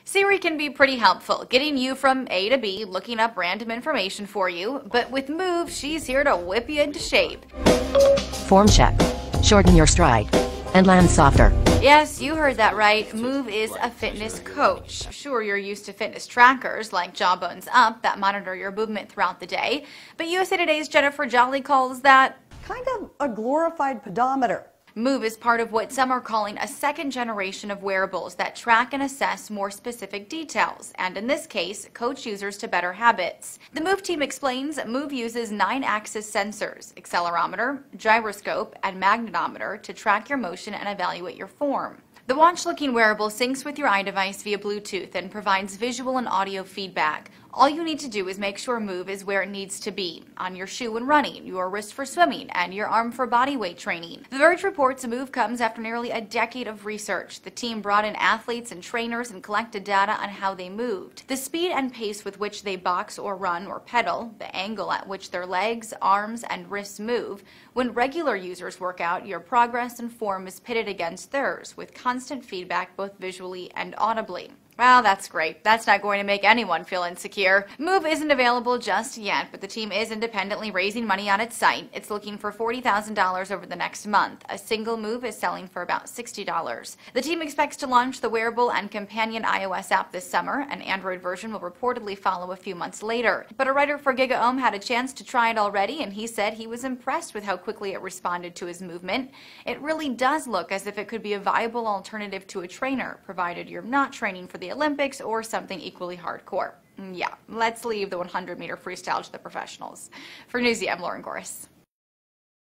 Siri can be pretty helpful, getting you from A to B, looking up random information for you, but with Move, she's here to whip you into shape. Form check. Shorten your stride. And land softer. Yes, you heard that right. Move is a fitness coach. Sure, you're used to fitness trackers like Jawbones Up that monitor your movement throughout the day, but USA Today's Jennifer Jolly calls that kind of a glorified pedometer. Move is part of what some are calling a second generation of wearables that track and assess more specific details, and in this case, coach users to better habits. The Move team explains Move uses 9-axis sensors, accelerometer, gyroscope, and magnetometer to track your motion and evaluate your form. The watch-looking wearable syncs with your iDevice via Bluetooth and provides visual and audio feedback. All you need to do is make sure Move is where it needs to be, on your shoe when running, your wrist for swimming, and your arm for body weight training. The Verge reports Move comes after nearly a decade of research. The team brought in athletes and trainers and collected data on how they moved. The speed and pace with which they box or run or pedal, the angle at which their legs, arms, and wrists move. When regular users work out, your progress and form is pitted against theirs, with constant feedback both visually and audibly. Well, that's great. That's not going to make anyone feel insecure. Move isn't available just yet, but the team is independently raising money on its site. It's looking for $40,000 over the next month. A single Move is selling for about $60. The team expects to launch the wearable and companion iOS app this summer. An Android version will reportedly follow a few months later. But a writer for GigaOM had a chance to try it already, and he said he was impressed with how quickly it responded to his movement. It really does look as if it could be a viable alternative to a trainer, provided you're not training for the Olympics or something equally hardcore. Yeah, let's leave the 100-meter freestyle to the professionals. For Newsy, I'm Lauren Goris.